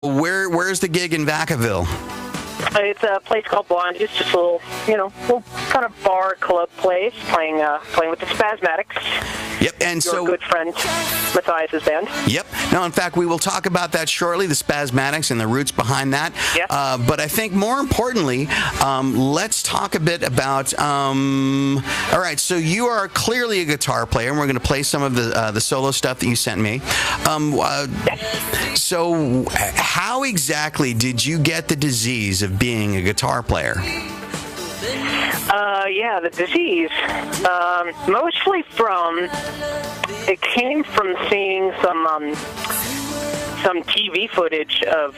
Where's the gig in Vacaville? It's a place called Blonde. It's just a little kind of bar club place, playing with the Spasmatics. Yep, and Your good friend Matthias's band. Yep. Now, in fact, we will talk about that shortly, the Spasmatics and the roots behind that. Yes. But I think more importantly, let's talk a bit about. All right, so you are clearly a guitar player, and we're going to play some of the solo stuff that you sent me. Yes. So, how exactly did you get the disease of being a guitar player? The disease. Mostly it came from seeing some TV footage of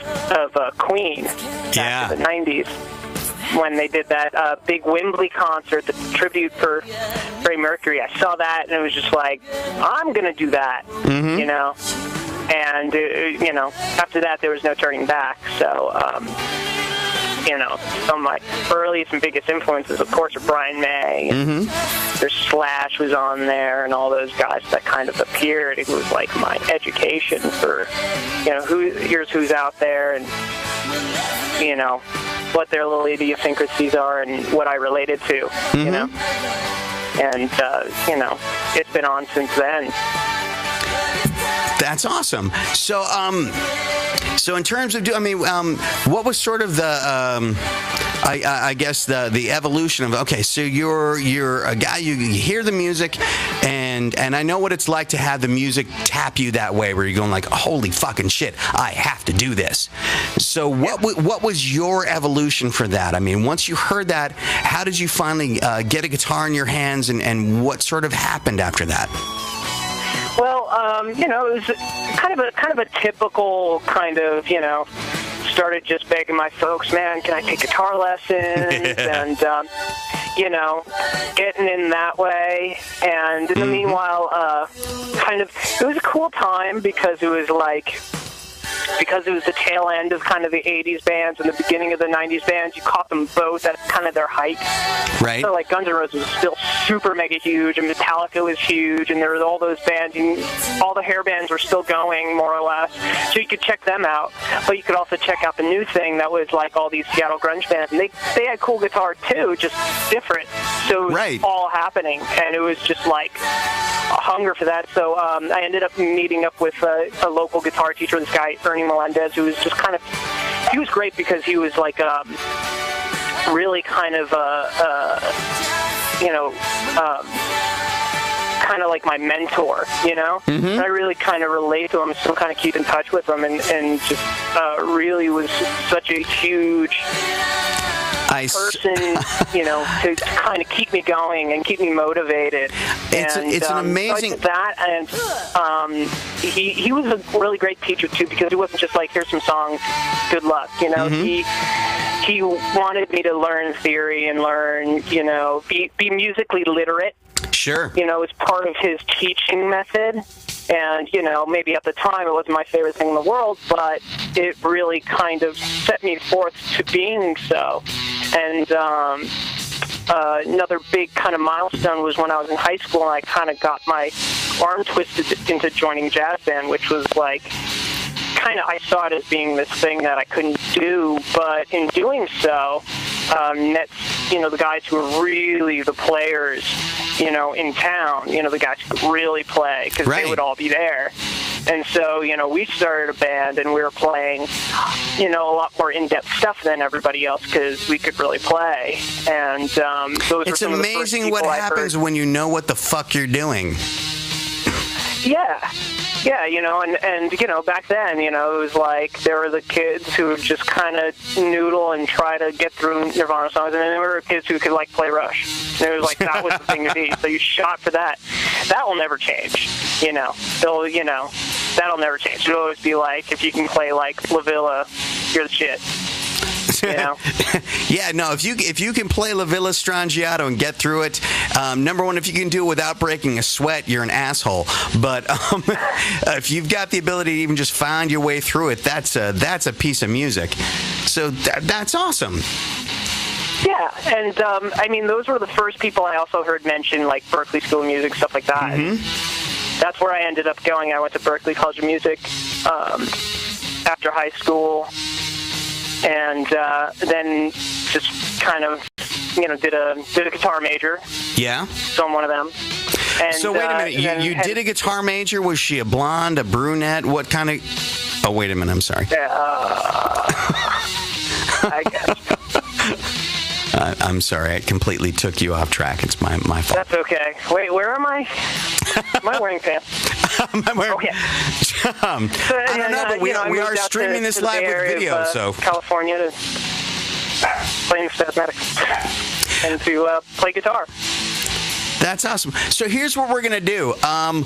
Queen back in the 90s when they did that big Wembley concert, the tribute for Freddie Mercury. I saw that and it was just like, I'm going to do that, you know. And, after that there was no turning back. So, some of my earliest and biggest influences, of course, are Brian May. And there's Slash was on there, and all those guys that kind of appeared. It was like my education for, here's who's out there, and what their little idiosyncrasies are, and what I related to. And it's been on since then. That's awesome. So, so in terms of, what was sort of the, I guess the evolution of, okay, so you're a guy, you hear the music, and I know what it's like to have the music tap you that way, where you're going like, holy fucking shit, I have to do this. So what was your evolution for that? I mean, once you heard that, how did you finally get a guitar in your hands, and what sort of happened after that? Well, it was kind of a typical kind of, started just begging my folks, man, can I take guitar lessons? And, getting in that way. And in the meanwhile, it was a cool time because it was the tail end of kind of the 80s bands and the beginning of the 90s bands. You caught them both at kind of their height. Right. So like Guns N' Roses was still super mega huge, and Metallica was huge, and there was all those bands, and all the hair bands were still going, more or less. So you could check them out, but you could also check out the new thing that was like all these Seattle grunge bands, and they had cool guitar too, just different. So it was all happening, and it was just like a hunger for that. So I ended up meeting up with a local guitar teacher, this guy Ernie Melendez, who was just he was great because he was like really kind of kind of like my mentor, And I really kind of relate to him, still kind of keep in touch with him, and just really was such a huge person, to kind of keep me going and keep me motivated. It's an amazing... So I did that, and he was a really great teacher, too, because he wasn't just like, here's some songs, good luck, He wanted me to learn theory and learn, be musically literate. Sure. As part of his teaching method. And, maybe at the time it wasn't my favorite thing in the world, but it really kind of set me forth to being so. And another big kind of milestone was when I was in high school and I kind of got my arm twisted into joining jazz band, which was like, I saw it as being this thing that I couldn't do, but in doing so, met, the guys who were really the players, in town, the guys who could really play, because they would all be there. And so, we started a band, and we were playing, a lot more in-depth stuff than everybody else, because we could really play. And those it's amazing what happens when you know what the fuck you're doing. Yeah, and back then, it was like there were the kids who would just kind of noodle and try to get through Nirvana songs, and then there were kids who could, like, play Rush. And it was like, that was the thing to be. So you shot for that. That will never change, that'll never change. It'll always be like, if you can play, like, La Villa, you're the shit. Yeah, no, if you can play La Villa Strangiato and get through it, number one, if you can do it without breaking a sweat, you're an asshole. But if you've got the ability to even just find your way through it, that's a piece of music. So that's awesome. Yeah, and those were the first people I also heard mention, like Berklee School of Music, stuff like that. That's where I ended up going. I went to Berklee College of Music. after high school, and then just kind of, did a guitar major. Yeah. So I'm one of them. And, so wait a minute, you did a guitar major? Was she a blonde, a brunette? What kind of... Oh, wait a minute, I'm sorry. I guess. I'm sorry, I completely took you off track. It's my fault. That's okay. Wait, where am I? Am I wearing pants? Oh, yeah. I don't know, but we are streaming this live with video, so... California to play Spasmatics and to play guitar. That's awesome. So here's what we're gonna do. I'm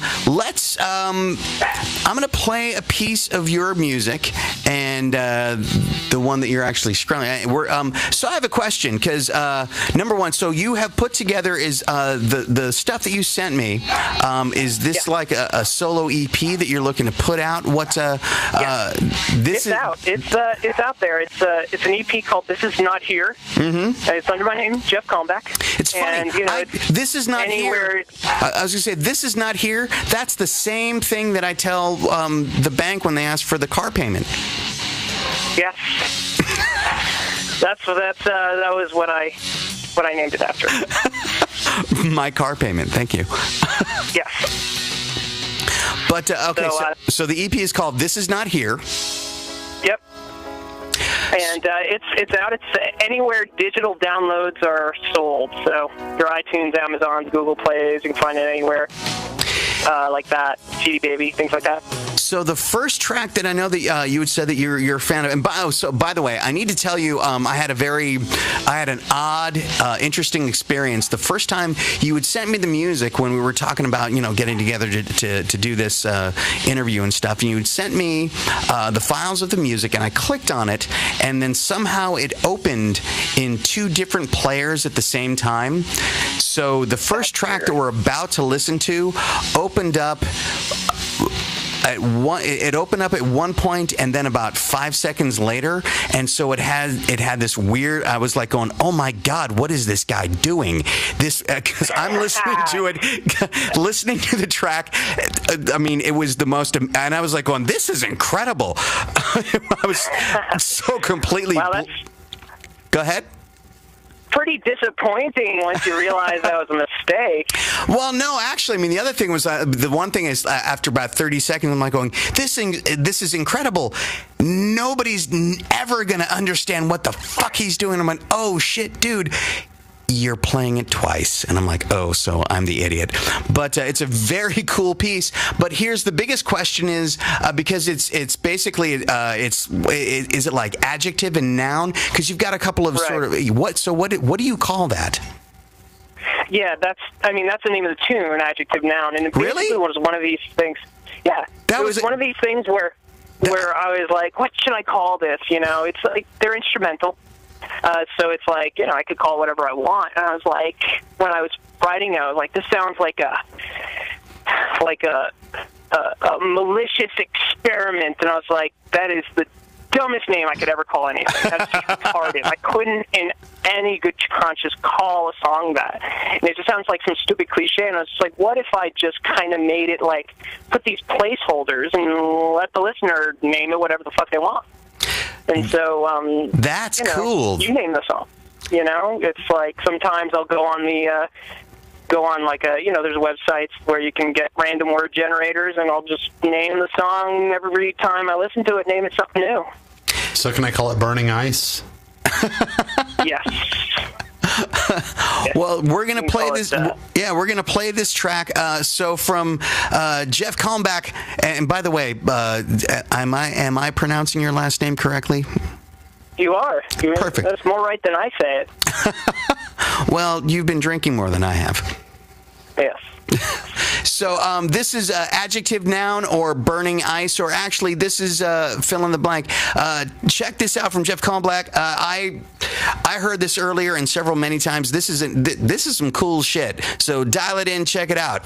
gonna play a piece of your music, and the one that you're actually strumming. So I have a question, because number one, so you have put together the stuff that you sent me. Is this like a solo EP that you're looking to put out? It's out. It's out there. It's an EP called "This Is Not Here." Mm-hmm. It's under my name, Jeff Kalmbach. It's funny. And, this is not anywhere. here. I was going to say, this is not here. That's the same thing that I tell the bank when they ask for the car payment. Yes. that was what I named it after. My car payment. Thank you. Yes. But okay, so the EP is called "This Is Not Here." Yep. And it's out. It's anywhere digital downloads are sold. So your iTunes, Amazon, Google Plays, you can find it anywhere like that. CD Baby, things like that. So the first track that I know that you had said that you're a fan of, and by the way, I need to tell you, I had an odd, interesting experience. The first time you had sent me the music when we were talking about getting together to do this interview and stuff, and you had sent me the files of the music, and I clicked on it, and then somehow it opened in two different players at the same time. So the first track that we're about to listen to opened up. It opened up at one point, and then about 5 seconds later, and so it had this weird. I was like going, "Oh my God, what is this guy doing?" Because I'm listening to it, listening to the track. I mean, it was the most, and I was like going, "This is incredible." I was so completely. Wow, Go ahead. Pretty disappointing once you realize that was a mistake. Well, no, actually, I mean, the other thing was, the one thing is, after about 30 seconds, I'm like going, this is incredible. Nobody's ever going to understand what the fuck he's doing. I'm like, oh, shit, dude. You're playing it twice. And I'm like, oh, so I'm the idiot. But it's a very cool piece. But here's the biggest question is, because it's basically, is it like adjective and noun? Because you've got a couple of sort of, what do you call that? Yeah, that's the name of the tune, adjective, noun. And it basically was one of these things. Yeah. It was one of these things where I was like, what should I call this? It's like, they're instrumental. So it's like, I could call it whatever I want. And I was like, when I was writing it, I was like, this sounds like a malicious experiment. And I was like, that is the dumbest name I could ever call anything. That's just retarded. I couldn't in any good conscience call a song that. And it just sounds like some stupid cliche. And I was just like, what if I just kind of made it like, put these placeholders and let the listener name it whatever the fuck they want. And so, that's cool. You name the song. It's like sometimes I'll go on there's websites where you can get random word generators, and I'll just name the song every time I listen to it, name it something new. So can I call it Burning Ice? Yes. Well, we're gonna play this. Yeah, we're gonna play this track. So from Jeff Kalmbach. And by the way, am I pronouncing your last name correctly? You are. Perfect. That's more right than I say it. Well, you've been drinking more than I have. Yes. So this is adjective, noun, or burning ice, or actually this is fill in the blank. Check this out from Jeff Kalmbach. I heard this earlier and many times. This is some cool shit. So dial it in, check it out.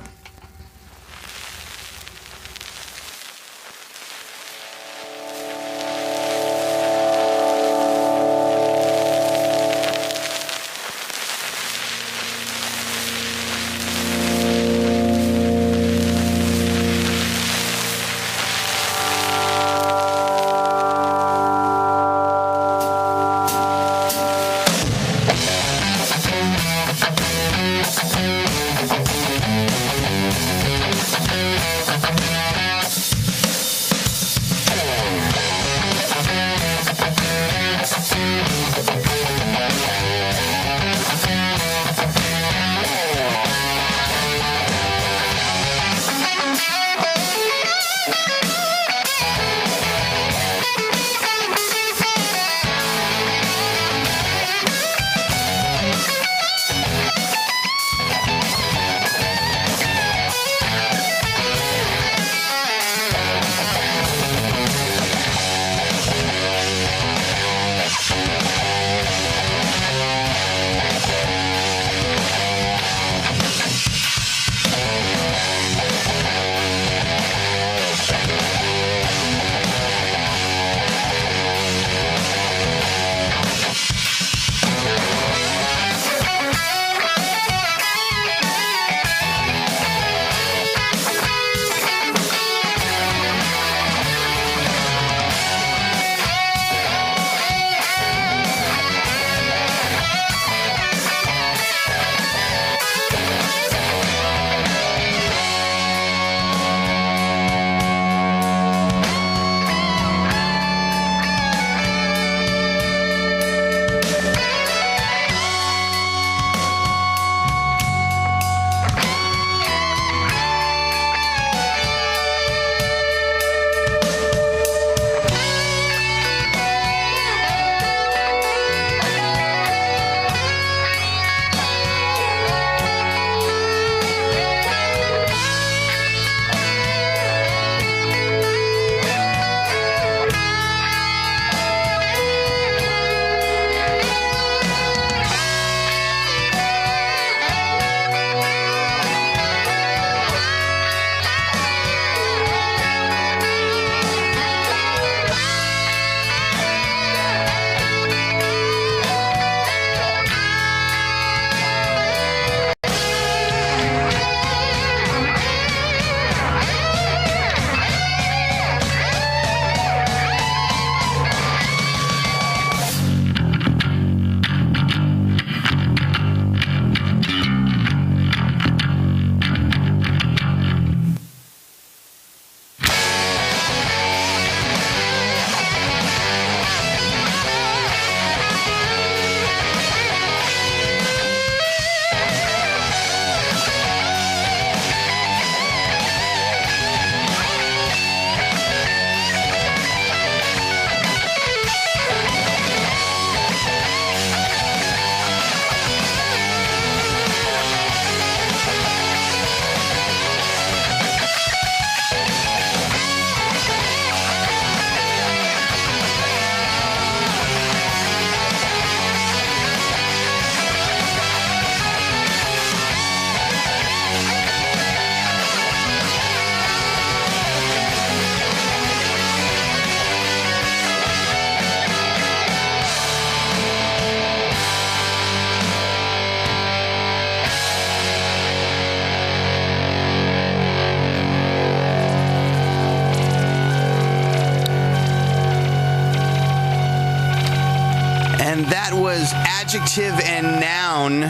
And that was Adjective and Noun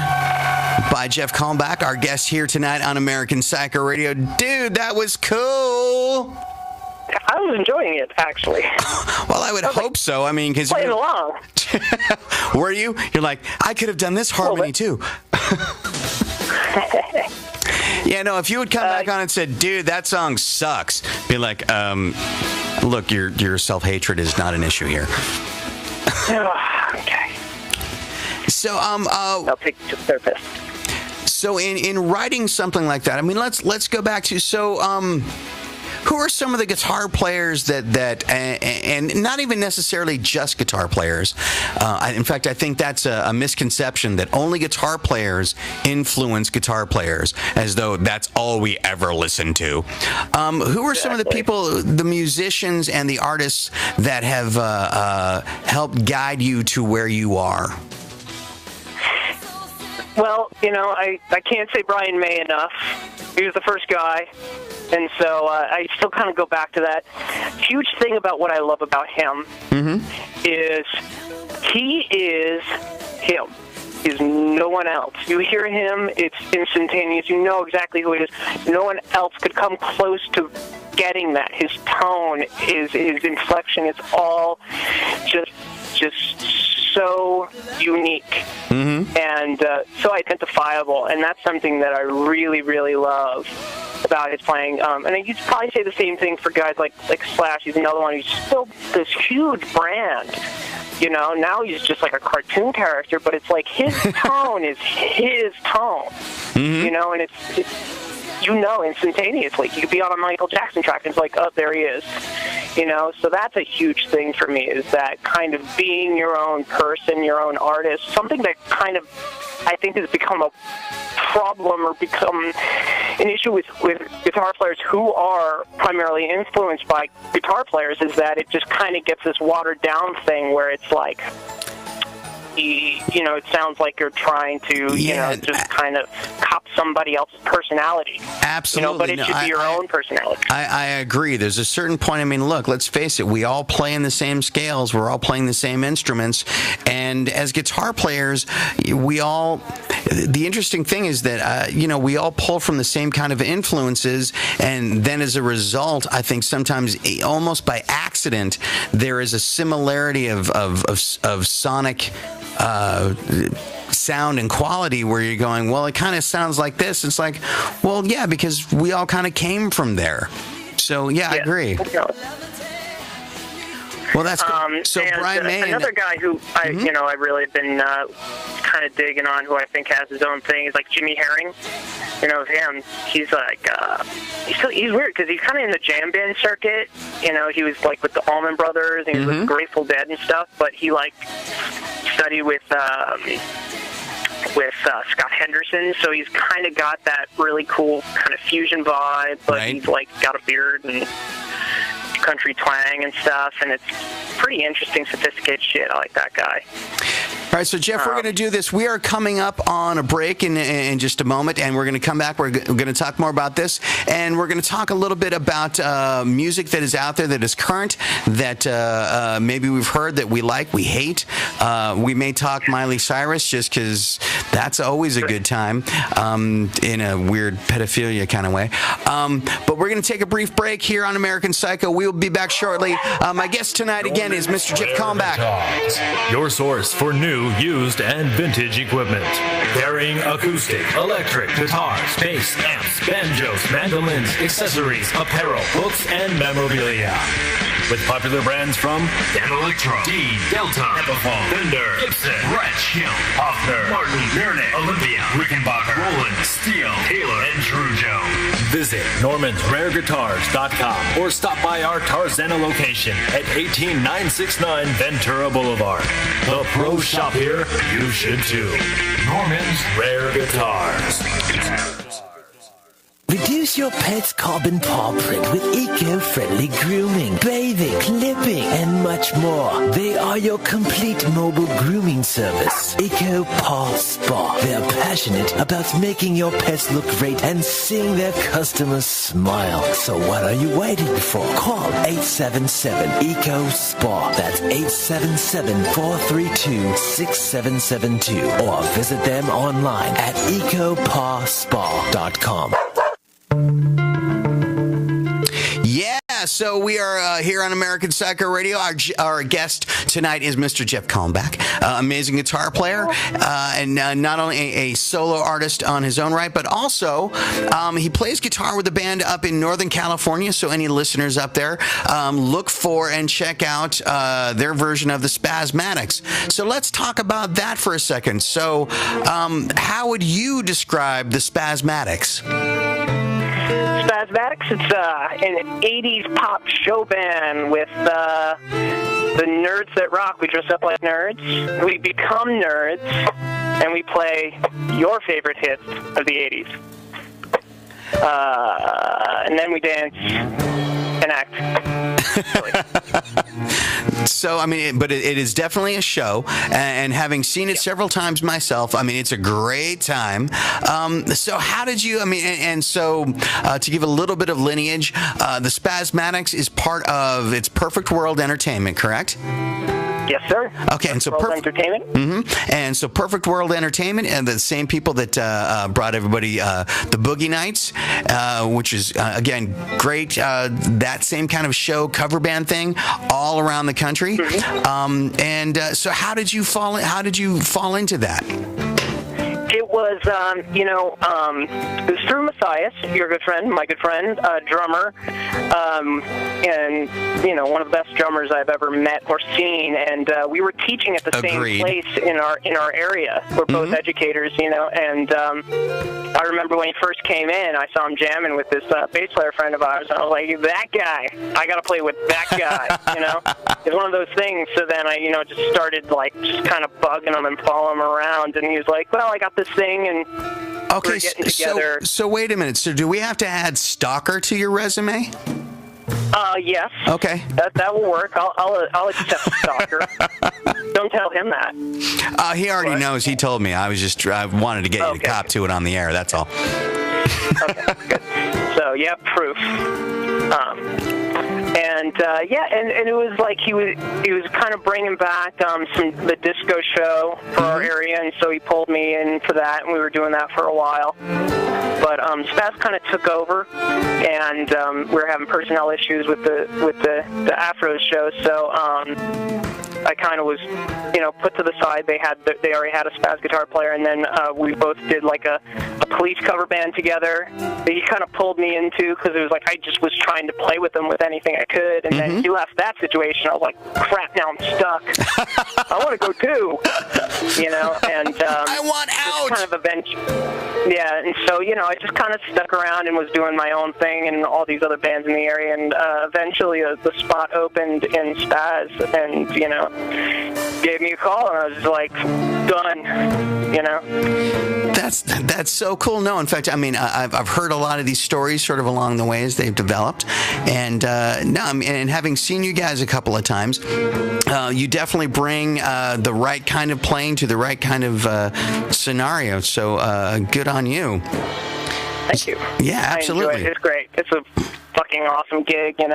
by Jeff Kalmbach, our guest here tonight on American Psycho Radio. Dude, that was cool. I was enjoying it, actually. Well, I would hope so. I mean, because playing along. Were you? You're like, I could have done this harmony too. Yeah, no, if you would come back on and said, dude, that song sucks, be like, look, your self-hatred is not an issue here. Okay. So, I'll take it to the therapist. So in writing something like that, I mean, let's go back to, who are some of the guitar players that and not even necessarily just guitar players? In fact, I think that's a misconception that only guitar players influence guitar players, as though that's all we ever listen to. Who are some of the people, the musicians and the artists that have helped guide you to where you are? Well, I can't say Brian May enough. He was the first guy. And so I still kind of go back to that. Huge thing about what I love about him is he is him. He's no one else. You hear him, it's instantaneous. You know exactly who it is. No one else could come close to getting that. His tone, his inflection, it's all just so unique and so identifiable. And that's something that I really, really love about his playing. And you'd probably say the same thing for guys like Slash. He's another one who's still this huge brand. Now he's just like a cartoon character, but it's like his tone is his tone. And it's instantaneously. You could be on a Michael Jackson track and it's like, oh, there he is. So that's a huge thing for me, is that kind of being your own person, your own artist, something that kind of, I think, has become a problem or become an issue with guitar players who are primarily influenced by guitar players, is that it just kind of gets this watered down thing where it's like, it sounds like you're trying to, just kind of cop somebody else's personality. Absolutely. But it should be your own personality. I agree. There's a certain point. I mean, look, let's face it. We all play in the same scales. We're all playing the same instruments. And as guitar players, the interesting thing is that, we all pull from the same kind of influences. And then as a result, I think sometimes almost by accident, there is a similarity of sonic sound and quality where you're going, well, it kind of sounds like this. It's like, well, yeah, because we all kind of came from there. So, yeah, I agree. Well, that's good. So Brian May, another guy who I really have been kind of digging on, who I think has his own thing, is like Jimmy Herring. Him. He's like he's weird because he's kind of in the jam band circuit. He was like with the Allman Brothers and he was with Grateful Dead and stuff. But he studied with Scott Henderson, so he's kind of got that really cool kind of fusion vibe. But he's got a beard and country twang and stuff, and it's pretty interesting, sophisticated shit. I like that guy. All right, so Jeff, we're going to do this. We are coming up on a break in just a moment, and we're going to come back. We're going to talk more about this, and we're going to talk a little bit about music that is out there that is current, that maybe we've heard that we like, we hate. We may talk Miley Cyrus just because that's always a good time in a weird pedophilia kind of way. But we're going to take a brief break here on American Psycho. We will be back shortly. My guest tonight again is Mr. Jeff Kalmbach. Your source for new, used, and vintage equipment. Carrying acoustic, electric, guitars, bass, amps, banjos, mandolins, accessories, apparel, books, and memorabilia. With popular brands from Danelectro, Dean, Delta, Epiphone, Fender, Gibson, Gretsch, Hill, Hofner, Martin, Biernick, Olympia, Rickenbacker, Roland, Steel, Taylor, and Trujo. Visit Norman'sRareGuitars.com or stop by our Tarzana location at 18969 Ventura Boulevard. The pro shop here, you should too. Norman's Rare Guitars. Reduce your pet's carbon paw print with eco-friendly grooming, bathing, clipping, and much more. They are your complete mobile grooming service. Eco Paw Spa. They're passionate about making your pets look great and seeing their customers smile. So what are you waiting for? Call 877-ECO-SPA. That's 877-432-6772. Or visit them online at ecopawspa.com. Yeah, so we are here on American Psycho Radio. Our guest tonight is Mr. Jeff Kalmbach, amazing guitar player, and not only a solo artist on his own right, but also he plays guitar with a band up in Northern California. So any listeners up there, look for and check out their version of the Spazmatics. So let's talk about that for a second. So how would you describe the Spazmatics? Spazmatics, it's an 80s pop show band with the nerds that rock. We dress up like nerds, we become nerds, and we play your favorite hits of the 80s. And then we dance and act. So, I mean, but it is definitely a show, and having seen it several times myself, I mean, it's a great time. So how did you, I mean, and so to give a little bit of lineage, the Spazmatics is part of It's Perfect World Entertainment, correct? Yes, sir. Okay, and so World Entertainment. Mm-hmm. And so Perfect World Entertainment, and the same people that brought everybody the Boogie Nights, which is again great. That same kind of show, cover band thing, all around the country. Mm-hmm. So how did you fall into that? It was, it was through Matthias, your good friend, my good friend, drummer, and, one of the best drummers I've ever met or seen, and we were teaching at the Agreed. same place in our area. We're both educators, and I remember when he first came in, I saw him jamming with this bass player friend of ours, and I was like, that guy, I got to play with that guy, It's one of those things, so then I, just started, just kind of bugging him and following him around, and he was like, well, I got this thing, and okay, we're getting together. So wait a minute. So do we have to add Stalker to your resume? Yes. Okay. That will work. I'll accept Stalker. Don't tell him that. He already knows. He told me. I wanted to get you to cop to it on the air. That's all. Okay, good. So, yeah, proof. And it was like he was kind of bringing back the disco show for our area, and so he pulled me in for that, and we were doing that for a while. But Spaz kind of took over, and we were having personnel issues with the Afros show, so I kind of was, put to the side. They already had a Spaz guitar player, and then we both did like a Police cover band together that he kind of pulled me into, because it was like I just was trying to play with him with anything I could, and then he left that situation. I was like, crap, now I'm stuck. I want to go too, and I want out. Kind of yeah, and so I just kind of stuck around and was doing my own thing and all these other bands in the area, and eventually the spot opened in Spaz, and gave me a call, and I was just like, done. That's so cool. No, in fact, I mean, I've heard a lot of these stories sort of along the way as they've developed, and and having seen you guys a couple of times, you definitely bring the right kind of playing to the right kind of scenario. So good on you. Thank you. Yeah, absolutely. I enjoy it. It's great. It's a fucking awesome gig, And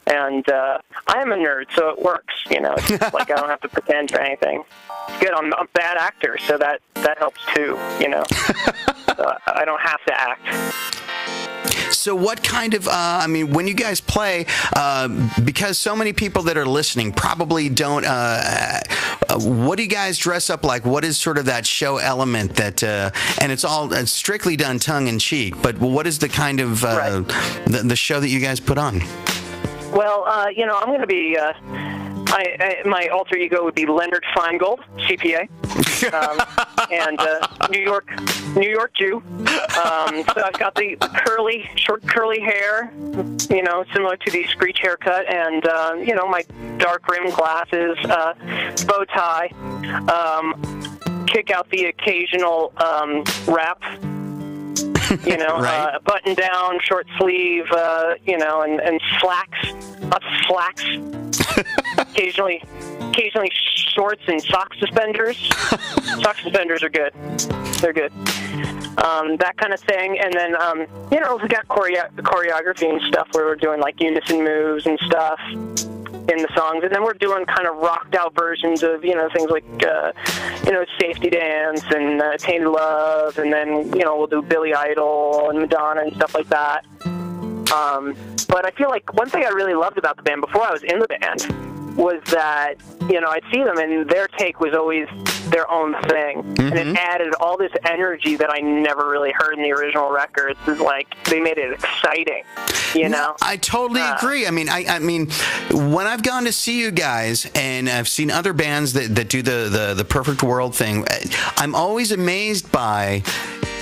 I am a nerd, so it works. It's like I don't have to pretend or anything. It's good. I'm a bad actor, so that helps too. So I don't have to act. So what kind of, when you guys play, because so many people that are listening probably don't, what do you guys dress up like? What is sort of that show element that, and it's all strictly done tongue-in-cheek, but what is the kind of, the show that you guys put on? Well, I'm going to be, my alter ego would be Leonard Feingold, CPA, and New York Jew. So I've got the short curly hair, similar to the Screech haircut, and, my dark rimmed glasses, bow tie, kick out the occasional rap You know, Right. button down, short sleeve, you know, and slacks, lots of slacks. occasionally shorts and sock suspenders. Sock suspenders are good. They're good. That kind of thing. And then, you know, we got choreography and stuff where we're doing like unison moves and stuff in the songs. And then we're doing kind of rocked out versions of, you know, things like, you know, Safety Dance and Tainted Love. And then, you know, we'll do Billy Idol and Madonna and stuff like that. But I feel like one thing I really loved about the band before I was in the band was that, you know, I'd see them and their take was always their own thing. And it added all this energy that I never really heard in the original records. It's like they made it exciting, you know? I totally agree. I mean, I mean, when I've gone to see you guys and I've seen other bands that do the Perfect World thing, I'm always amazed by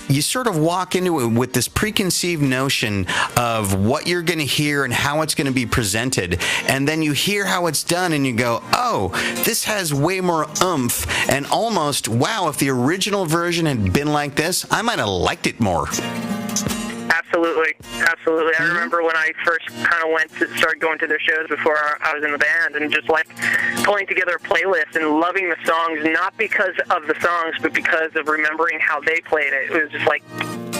you sort of walk into it with this preconceived notion of what you're going to hear and how it's going to be presented. And then you hear how it's done and you go, oh, this has way more oomph. And almost, wow, if the original version had been like this, I might have liked it more. Absolutely. I remember when I first kind of started going to their shows before I was in the band and just like pulling together a playlist and loving the songs, not because of the songs, but because of remembering how they played it. It was just like,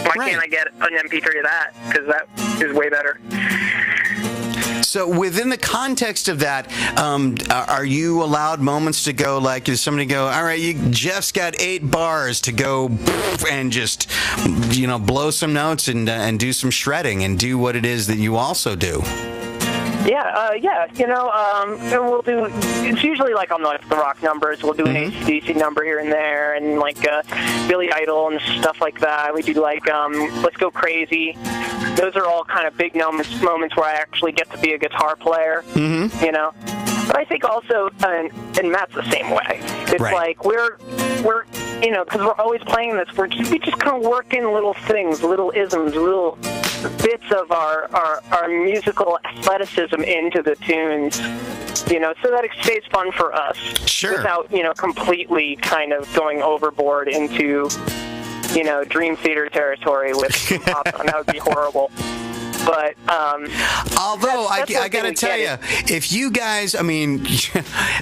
why can't I get an MP3 of that? Because that is way better. So within the context of that, are you allowed moments to go, like, does somebody go, all right, Jeff's got 8 bars to go and just, you know, blow some notes and do some shredding and do what it is that you also do? Yeah, you know, and we'll do, it's usually like on the rock numbers, we'll do an AC/DC number here and there, and like Billy Idol and stuff like that. We do like Let's Go Crazy. Those are all kind of big moments where I actually get to be a guitar player, you know. But I think also, and Matt's the same way. It's like we're you know, because we're always playing this, we just kind of work in little things, little isms, little bits of our musical athleticism into the tunes, you know, so that it stays fun for us. Sure. Without, you know, completely kind of going overboard into, you know, Dream Theater territory with pop. That would be horrible. But although I got to tell you, if you guys, I mean,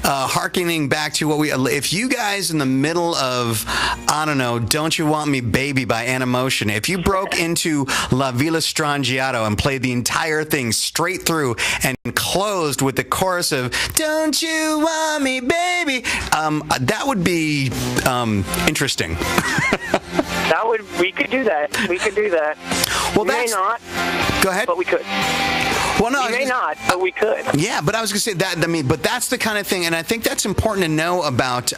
hearkening back to what if you guys in the middle of, I don't know, Don't You Want Me Baby by Animotion, if you broke into La Villa Strangiato and played the entire thing straight through and closed with the chorus of Don't You Want Me Baby, that would be interesting. We could do that. We could do that. Well, we may not. Go ahead. But we could. Well, no, we may not, but we could. Yeah, but I was going to say that. I mean, but that's the kind of thing, and I think that's important to know about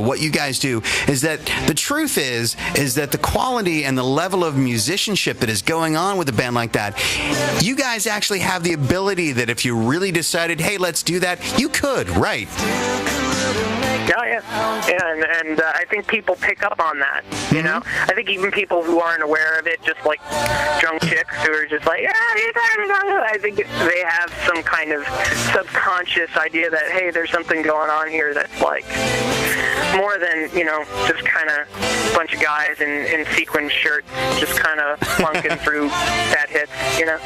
what you guys do. Is that the truth is that the quality and the level of musicianship that is going on with a band like that, you guys actually have the ability that if you really decided, hey, let's do that, you could, right? Yeah, and I think people pick up on that, you know? I think even people who aren't aware of it, just like drunk chicks who are just like, I think they have some kind of subconscious idea that, hey, there's something going on here that's like more than, you know, just kind of a bunch of guys in sequin shirts just kind of plunking through bad hits, you know?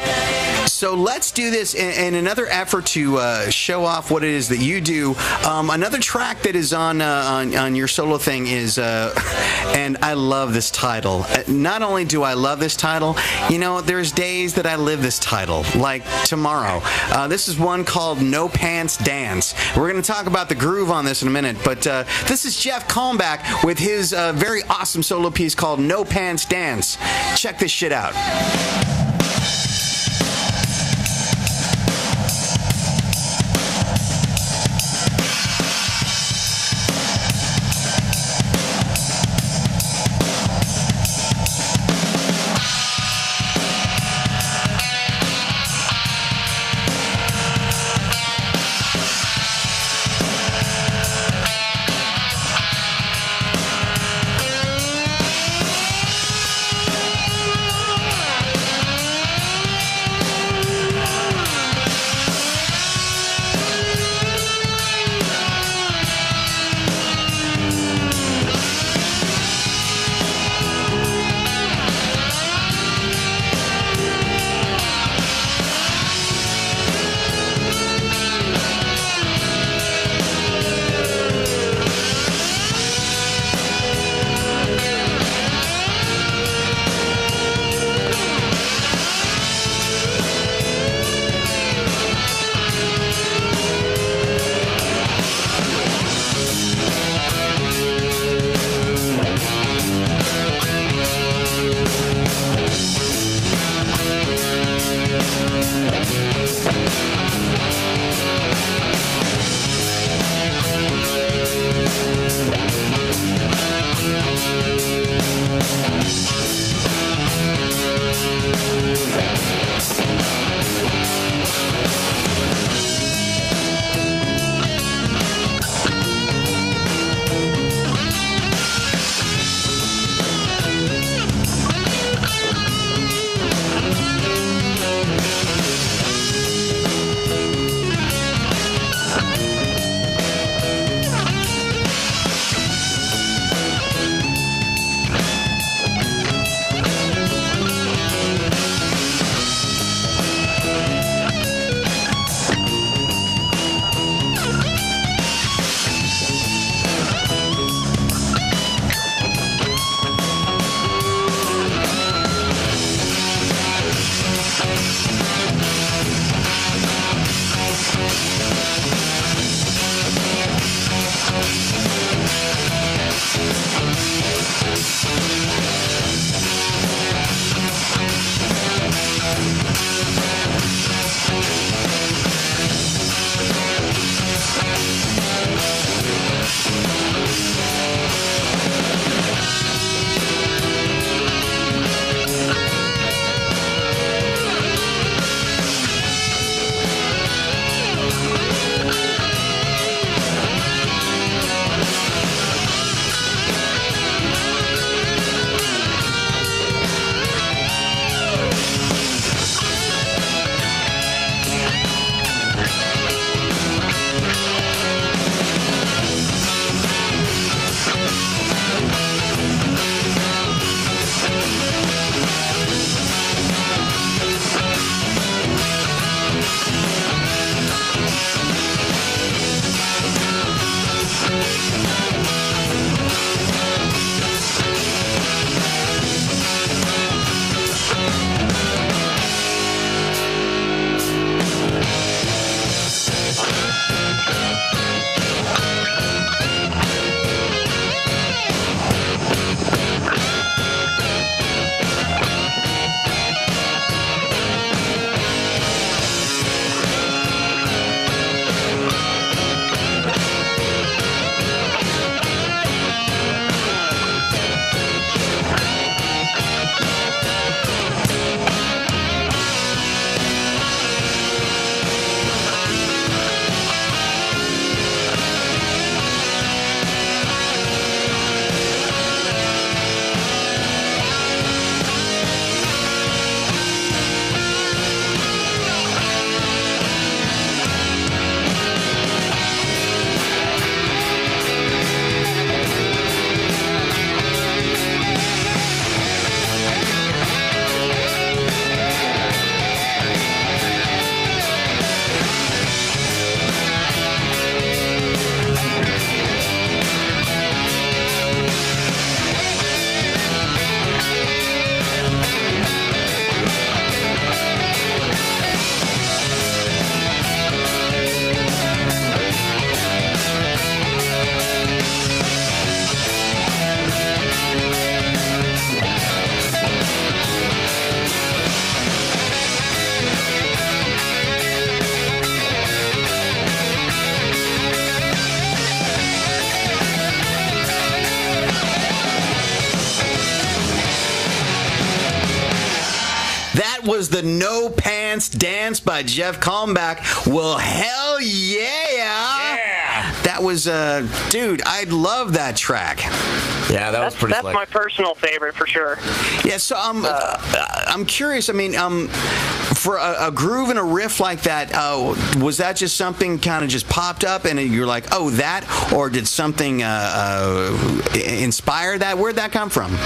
So let's do this in another effort to show off what it is that you do. Another track that is on your solo thing is, and I love this title. Not only do I love this title, you know, there's days that I live this title, like tomorrow. This is one called No Pants Dance. We're going to talk about the groove on this in a minute, but this is Jeff Kalmbach with his very awesome solo piece called No Pants Dance. Check this shit out. that was the No Pants Dance by Jeff Kalmbach. Well, hell yeah! That was, dude, I love that track. Yeah, that was pretty That's slick. my personal favorite for sure. Yeah, so I'm curious. I mean, for a groove and a riff like that, was that just something kind of just popped up and you're like, oh, that? Or did something inspire that? Where'd that come from?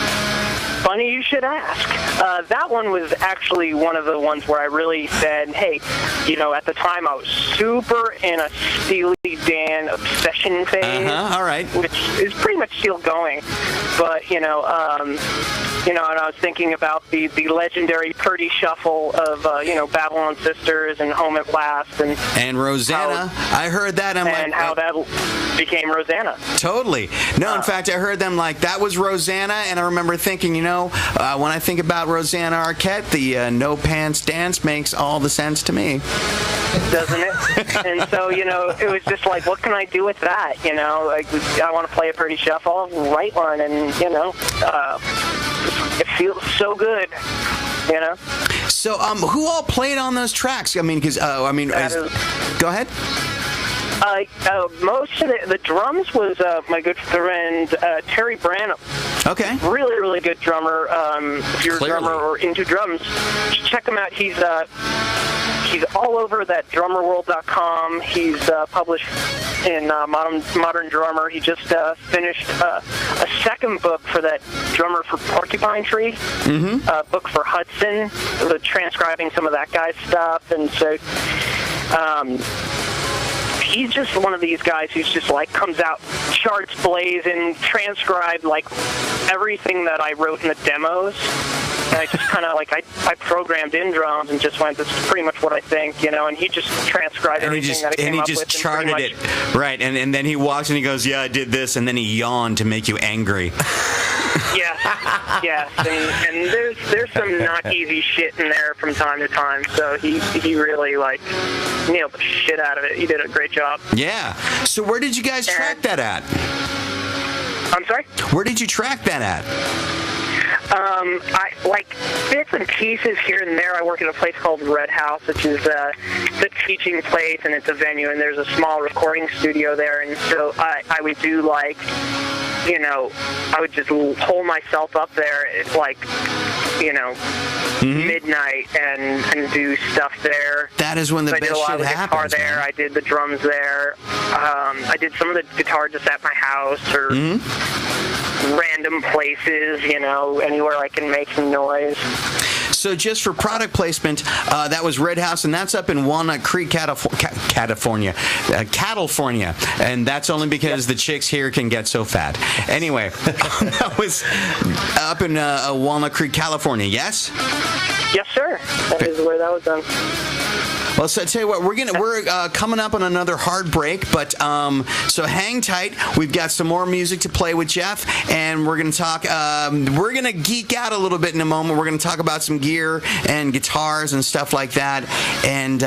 Funny you should ask. That one was actually one of the ones where I really said, hey, you know, at the time I was super in a Steely Dan obsession phase. All right. Which is pretty much still going. But, and I was thinking about the legendary Purdy Shuffle of, Babylon Sisters and Home at Last. And Rosanna. I heard that. And how that became Rosanna. Totally. No, in fact, I heard them like, that was Rosanna, and I remember thinking, when I think about Rosanna Arquette, the No Pants Dance makes all the sense to me. Doesn't it? And so, it was just like, what can I do with that? I want to play a Purdy Shuffle, I'll write one, and, it feels so good, So, who all played on those tracks? I mean, because, go ahead. Most of the drums was my good friend Terry Branham. Okay. Really, really good drummer. If you're a drummer or into drums, check him out. He's all over that drummerworld.com. He's published in Modern Drummer. He just finished a second book for that drummer for Porcupine Tree, book for Hudson, transcribing some of that guy's stuff. And so he's just one of these guys who's just like comes out charts blazing, transcribed like everything that I wrote in the demos. And I just kind of like, I programmed in drums and just went, this is pretty much what I think, and he just transcribed everything that I came up with. And he just charted it. Right, and then he walks and he goes, yeah, I did this, and then he yawned to make you angry. Yes, and there's some not easy shit in there from time to time, so he really, nailed the shit out of it. He did a great job. Yeah. So where did you guys track that at? I'm sorry? Where did you track that at? I like bits and pieces here and there. I work at a place called Red House, which is the teaching place, and it's a venue, and there's a small recording studio there, and so I would do I would just hold myself up there at midnight and do stuff there. That is when the best shit happens. I did a lot of the guitar there. I did the drums there. I did some of the guitar just at my house or random places, anywhere I can make some noise. So just for product placement, that was Red House, and that's up in Walnut Creek, California. And that's only because the chicks here can get so fat. Anyway, that was up in Walnut Creek, California, yes? Yes, sir. That is where that was done. Well, so I tell you what, we're coming up on another hard break, but so hang tight. We've got some more music to play with Jeff, and we're gonna talk. We're gonna geek out a little bit in a moment. We're gonna talk about some gear and guitars and stuff like that, and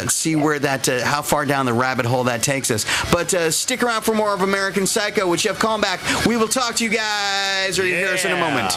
see where that, how far down the rabbit hole that takes us. But stick around for more of American Psycho with Jeff Kalmbach. We will talk to you guys, or you hear us in a moment.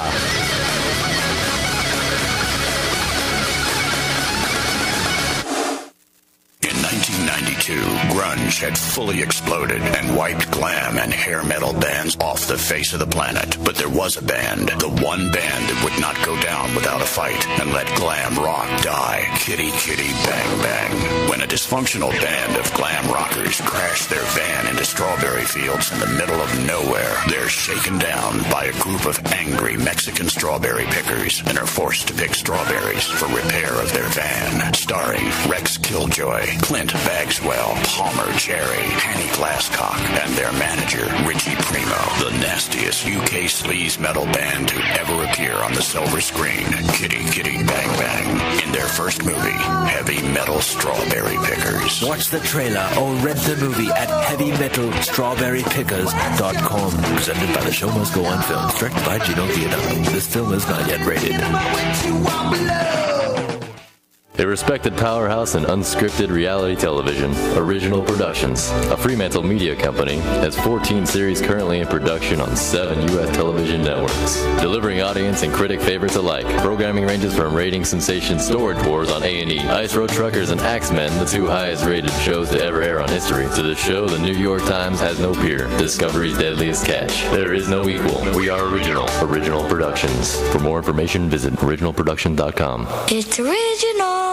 In 1992, grunge had fully exploded and wiped glam and hair metal bands off the face of the planet. But there was a band, the one band that would not go down without a fight and let glam rock die. Kitty Kitty Bang Bang. When a dysfunctional band of glam rockers crashed their van into strawberry fields in the middle of nowhere, they're shaken down by a group of angry Mexican strawberry pickers and are forced to pick strawberries for repair of their van. Starring Rex Killjoy, Clint Bagswell, Palmer Cherry, Hanny Glasscock, and their manager, Richie Primo, the nastiest UK sleaze metal band to ever appear on the silver screen, Kitty Kitty Bang Bang, in their first movie, Heavy Metal Strawberry Pickers. Watch the trailer or rent the movie at heavymetalstrawberrypickers.com. Presented by the Show Must Go On Films, directed by Gino Giordano. This film is not yet rated. A respected powerhouse in unscripted reality television, Original Productions, a Fremantle media company, has 14 series currently in production on 7 U.S. television networks, delivering audience and critic favorites alike. Programming ranges from rating sensation Storage Wars on A&E, Ice Road Truckers, and Axemen, the 2 highest-rated shows to ever air on history, to the show the New York Times has no peer, Discovery's Deadliest Catch. There is no equal. We are original. Original Productions. For more information, visit originalproduction.com. It's original.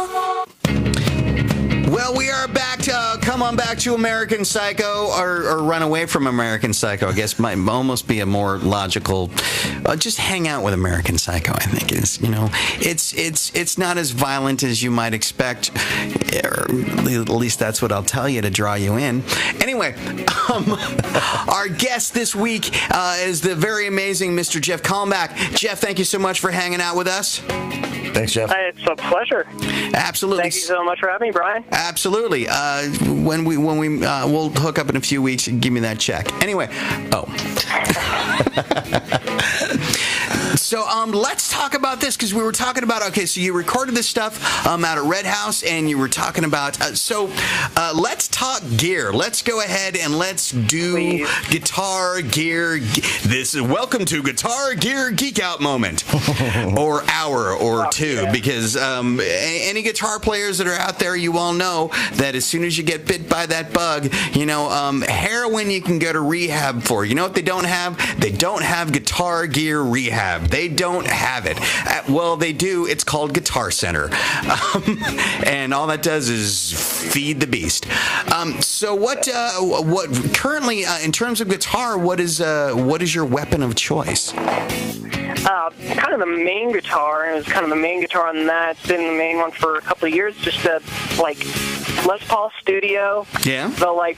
Well, we are back to come on back to American Psycho, or run away from American Psycho. I guess might almost be a more logical. Just hang out with American Psycho. I think is it's not as violent as you might expect, or at least that's what I'll tell you to draw you in. Anyway, our guest this week is the very amazing Mr. Jeff Kalmbach. Jeff, thank you so much for hanging out with us. Thanks, Jeff. It's a pleasure. Absolutely. Thank you so much for having me, Brian. Absolutely. When we we'll hook up in a few weeks and give me that check. Anyway, So let's talk about this, because we were talking about, okay, so you recorded this stuff out at Red House, and you were talking about, let's talk gear. Let's go ahead and let's do guitar gear. This is welcome to Guitar Gear Geek Out moment, or hour or two, because any guitar players that are out there, you all know that as soon as you get bit by that bug, heroin you can go to rehab for. You know what they don't have? They don't have Guitar Gear Rehab. They don't have it. Well, they do. It's called Guitar Center. And all that does is feed the beast. So what currently, in terms of guitar, what is your weapon of choice? Kind of the main guitar, and it was kind of the main guitar on that. It's been the main one for a couple of years. Just a Les Paul Studio. Yeah. The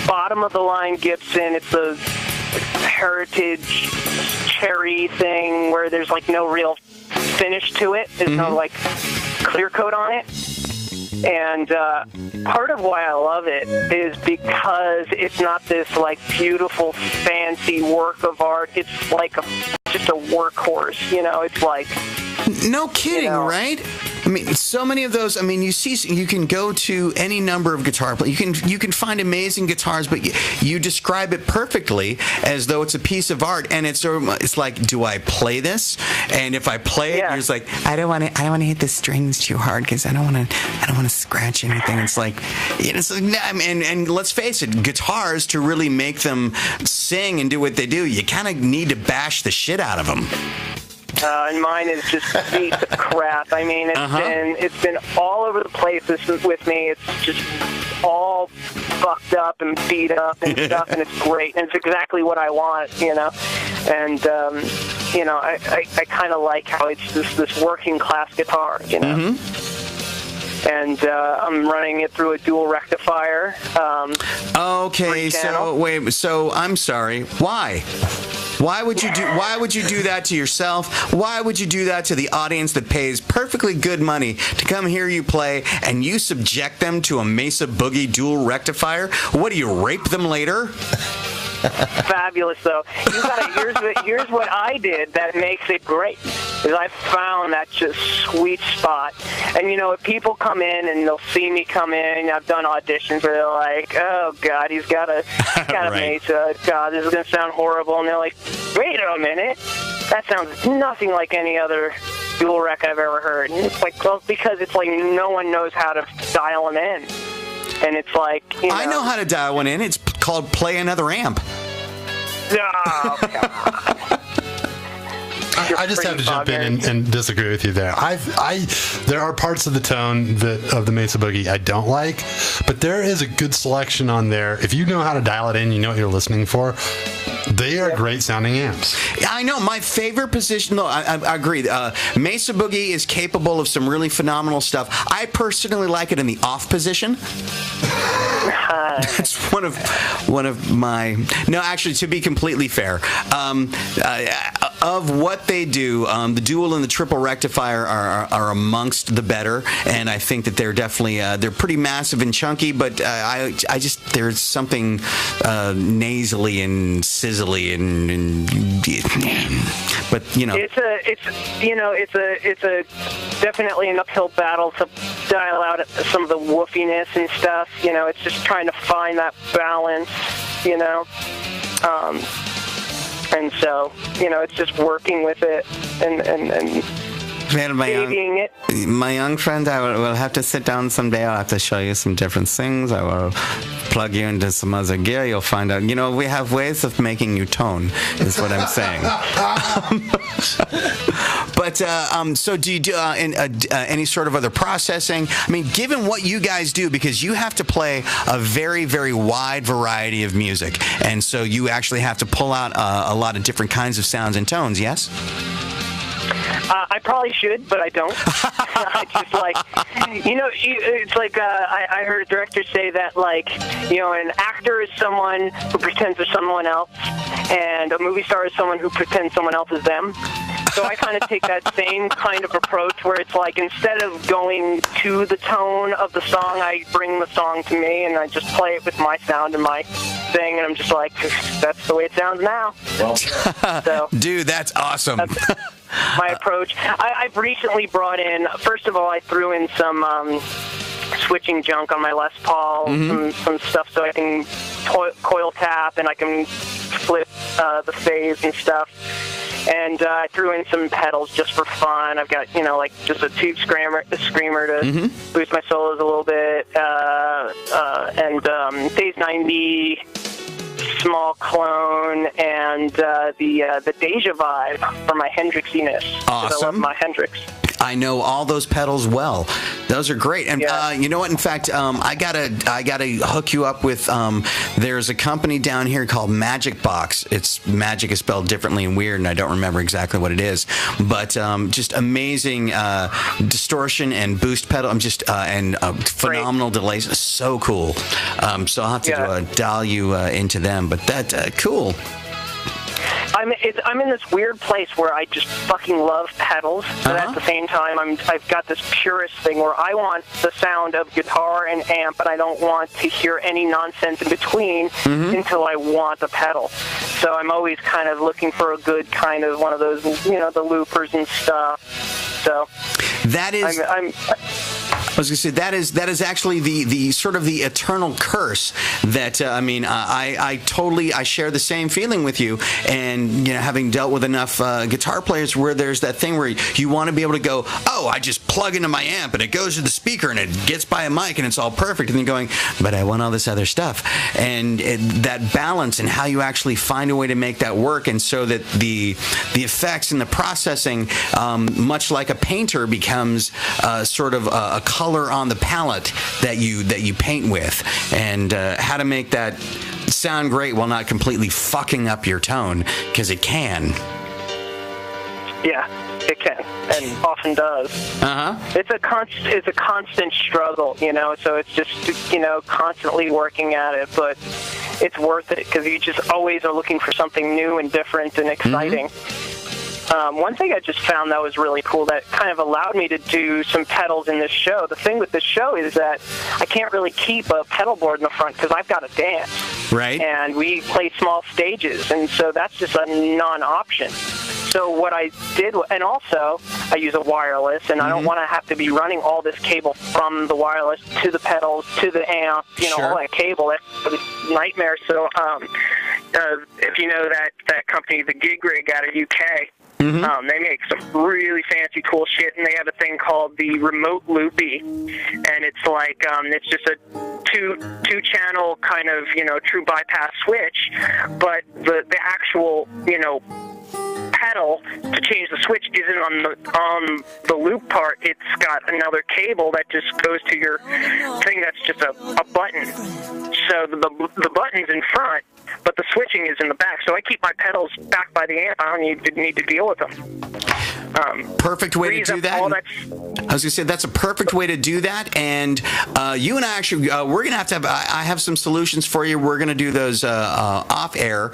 bottom of the line Gibson. It's a heritage cherry thing where there's no real finish to it. There's no clear coat on it. And part of why I love it is because it's not this beautiful fancy work of art. It's just a workhorse, It's no kidding, right? I mean, so many of those. I mean, you can go to any number of guitar players. You can find amazing guitars, but you describe it perfectly as though it's a piece of art. And it's like, do I play this? And if I play it, you're just like, I don't want to hit the strings too hard because I don't want to scratch anything. It's like, and let's face it, guitars, to really make them sing and do what they do, you kind of need to bash the shit out of them. And mine is just beat the crap. I mean, it's been all over the place with me. It's just all fucked up and beat up and stuff, and it's great. And it's exactly what I want, And I kind of like how it's this working class guitar, And I'm running it through a dual rectifier. Okay, so I'm sorry. Why? Why would you do that to yourself? Why would you do that to the audience that pays perfectly good money to come hear you play, and you subject them to a Mesa Boogie dual rectifier? What, do you rape them later? Fabulous, though. Here's what I did that makes it great. Is I found that just sweet spot. And if people come in and they'll see me come in, I've done auditions where they're like, "Oh God, he's got a right. Mesa. God, this is gonna sound horrible." And they're like, "Wait a minute, that sounds nothing like any other dual rec I've ever heard." And it's because it's no one knows how to dial them in. And it's I know how to dial one in. It's called Play Another Amp. Oh, come on. I just have to jump in and disagree with you there. There are parts of the tone of the Mesa Boogie I don't like, but there is a good selection on there. If you know how to dial it in, you know what you're listening for. They are great sounding amps. I know. My favorite position, though, I agree. Mesa Boogie is capable of some really phenomenal stuff. I personally like it in the off position. That's one of my. No, actually, to be completely fair, of what they do, the dual and the triple rectifier are amongst the better, and I think that they're definitely they're pretty massive and chunky, but I just there's something nasally and sizzly and but you know it's a definitely an uphill battle to dial out some of the woofiness and stuff. You know, it's just trying to find that balance. You know. And so, you know, it's just working with it and my young friend, I will have to sit down someday. I'll have to show you some different things. I will plug you into some other gear. You'll find out. You know, we have ways of making you tone, is what I'm saying. But so do you do any sort of other processing? I mean, given what you guys do, because you have to play a very, very wide variety of music, and so you actually have to pull out a lot of different kinds of sounds and tones, yes? I probably should, but I don't. I just like, you know, it's like I heard a director say that, like, you know, an actor is someone who pretends they're someone else, and a movie star is someone who pretends someone else is them. So I kind of take that same kind of approach where it's like, instead of going to the tone of the song, I bring the song to me and I just play it with my sound and my thing, and I'm just like, that's the way it sounds now. Well, so, dude, that's awesome. That's my approach. I've recently brought in, first of all, I threw in some switching junk on my Les Paul, some stuff so I can coil tap and I can flip the phase and stuff. And I threw in some pedals just for fun. I've got, you know, like just a tube screamer to boost my solos a little bit, and Phase 90, small clone, and the Deja Vibe for my Hendrixiness. Awesome. I love my Hendrix. I know all those pedals well. Those are great. And you know what? In fact, I gotta hook you up with. There's a company down here called Magic Box. It's Magic is spelled differently and weird, and I don't remember exactly what it is. But just amazing distortion and boost pedal. I'm just and phenomenal delays. So cool. So I'll have to dial you into them. But that cool. I'm in this weird place where I just fucking love pedals, but at the same time, I've got this purist thing where I want the sound of guitar and amp, but I don't want to hear any nonsense in between until I want a pedal. So I'm always kind of looking for a good kind of one of those, you know, the loopers and stuff. So that is. I was going to say that is actually the sort of the eternal curse that I mean I totally share the same feeling with you, and you know, having dealt with enough guitar players where there's that thing where you want to be able to go, oh, I just plug into my amp and it goes to the speaker and it gets by a mic and it's all perfect, and then going, but I want all this other stuff, and that balance and how you actually find a way to make that work, and so that the effects and the processing, much like a painter, becomes sort of a color on the palette that you paint with, and how to make that sound great while not completely fucking up your tone, because it can. Yeah, it can, and often does. It's a constant struggle, you know. So it's just, you know, constantly working at it, but it's worth it because you just always are looking for something new and different and exciting. One thing I just found that was really cool that kind of allowed me to do some pedals in this show. The thing with this show is that I can't really keep a pedal board in the front because I've got to dance. Right. And we play small stages, and so that's just a non-option. So what I did, and also I use a wireless, and I don't want to have to be running all this cable from the wireless to the pedals, to the amp, you know, all that cable. That's a nightmare. So if you know that company, the Gig Rig out of UK, they make some really fancy, cool shit, and they have a thing called the Remote Loopy, and it's like it's just a two-channel kind of, you know, true bypass switch, but the actual, you know, pedal to change the switch isn't on the loop part. It's got another cable that just goes to your thing that's just a button. So the button's in front, but the switching is in the back. So I keep my pedals back by the amp. I don't need to deal with them. Perfect way to do that. I was going to say that's a perfect way to do that. And you and I actually, we're going to have. I have some solutions for you. We're going to do those off air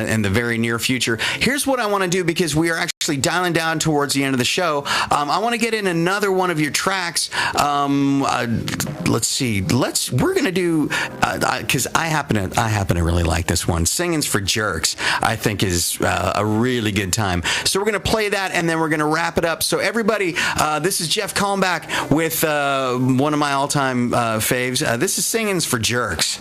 in the very near future. Here's what I want to do, because we are actually dialing down towards the end of the show. I want to get in another one of your tracks. Let's see. We're going to do, because I happen to really like this one. Singing's for Jerks, I think, is a really good time. So we're going to play that, and then we're going to wrap it up. So everybody, this is Jeff Kalmbach with one of my all-time faves. This is Singing's for Jerks.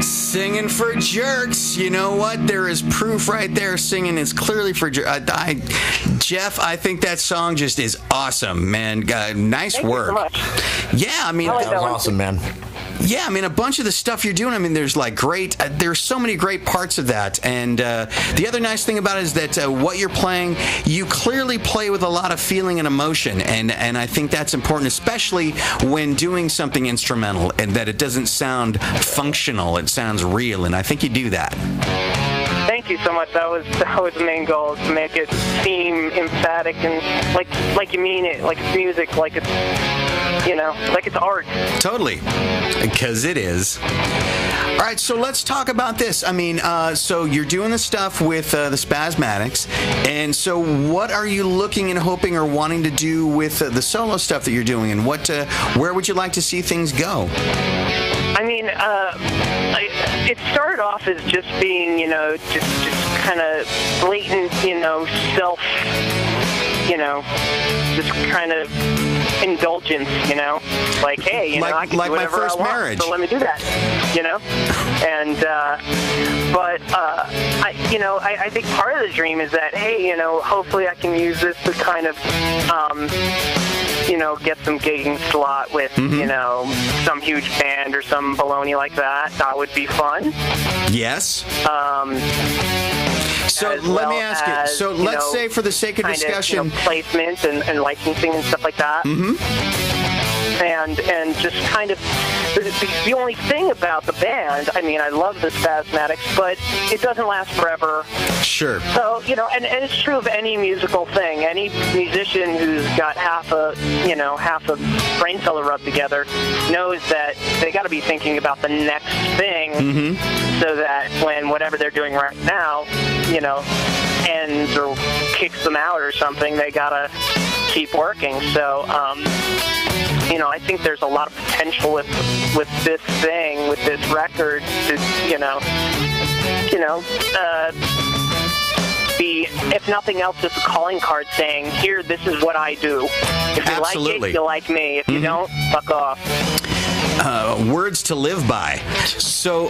Singing for Jerks. You know what? There is proof right there. Singing is clearly for jerks. Jeff, I think that song just is awesome, man. Nice Thank work. You so much. Yeah, I mean, I like that was awesome, man. Yeah, I mean, a bunch of the stuff you're doing, I mean, there's like there's so many great parts of that. And the other nice thing about it is that what you're playing, you clearly play with a lot of feeling and emotion. And I think that's important, especially when doing something instrumental, and that it doesn't sound functional, it sounds real. And I think you do that. Thank you so much. That was the main goal, is to make it seem emphatic and like you mean it, like it's music, like it's, like it's art. Totally, because it is. All right, so let's talk about this. I mean, so you're doing the stuff with the Spazmatics, and so what are you looking and hoping or wanting to do with the solo stuff that you're doing, and where would you like to see things go? I mean, it started off as just being, just kind of blatant, self, just kind of indulgence, like, hey, I can do whatever I want, marriage. So let me do that, and I think part of the dream is that, hey, hopefully I can use this to kind of get some gigging slot with, some huge band or some baloney like that. That would be fun. Yes. So let me ask you. So let's say, for the sake of discussion, placement and licensing and stuff like that. And just kind of the only thing about the band, I mean, I love the Spazmatics, but it doesn't last forever. Sure. So, and it's true of any musical thing. Any musician who's got half a brain cell to rub together knows that they got to be thinking about the next thing, so that when whatever they're doing right now, ends or kicks them out or something, they got to keep working. So, I think there's a lot of potential with this thing, with this record, to, be, if nothing else, just a calling card saying, here, this is what I do. If you Absolutely. like it, you like me. If you don't, fuck off. Words to live by. So,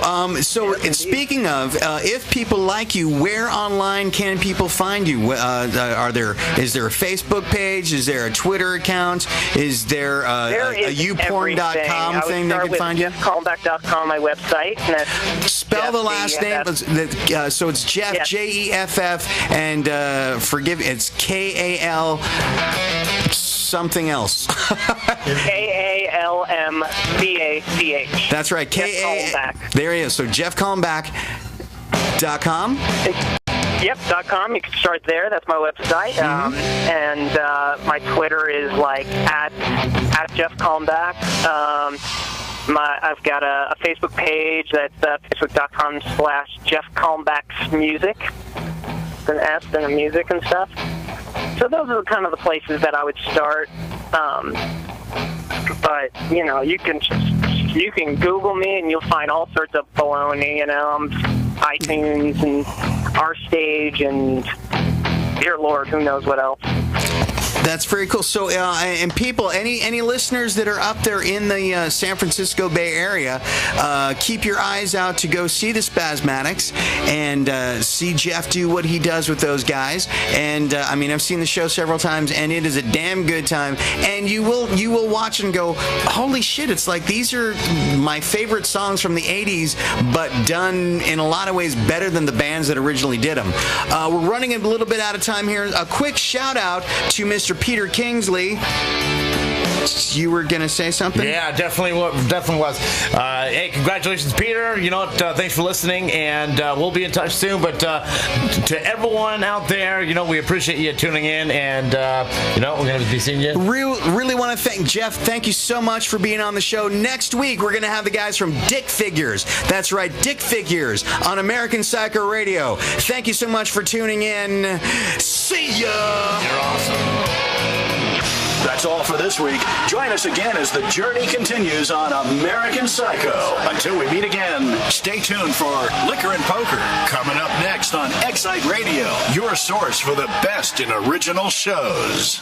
speaking of, if people like you, where online can people find you? Is there a Facebook page? Is there a Twitter account? Is there a youporn.com thing they can find you? JeffCalmback.com, my website. And that's Spell the last name. So it's Jeff, yes. Jeff, and forgive me, it's Kal something else. KALMBACH. That's right. There he is. So JeffCalmback.com. Yep, .com. You can start there. That's my website. And my Twitter is at Jeff Calmback. I've got a Facebook page that's facebook.com/Jeff Calmback's music. An S and a music and stuff. So those are kind of the places that I would start. But you can Google me and you'll find all sorts of baloney. iTunes and Our Stage and dear Lord, who knows what else. That's very cool. So, and people, any listeners that are up there in the San Francisco Bay Area, keep your eyes out to go see the Spazmatics and see Jeff do what he does with those guys. And I mean, I've seen the show several times, and it is a damn good time. And you will watch and go, holy shit! It's like these are my favorite songs from the '80s, but done in a lot of ways better than the bands that originally did them. We're running a little bit out of time here. A quick shout out to Mr. Peter Kingsley. You were going to say something? Yeah, definitely was. Hey, congratulations, Peter. Thanks for listening, and we'll be in touch soon. But to everyone out there, we appreciate you tuning in, and we're going to be seeing you. Really want to thank Jeff. Thank you so much for being on the show. Next week, we're going to have the guys from Dick Figures. That's right, Dick Figures on American Psycho Radio. Thank you so much for tuning in. See ya! You're awesome. That's all for this week. Join us again as the journey continues on American Psycho. Until we meet again, stay tuned for Liquor and Poker, coming up next on Excite Radio, your source for the best in original shows.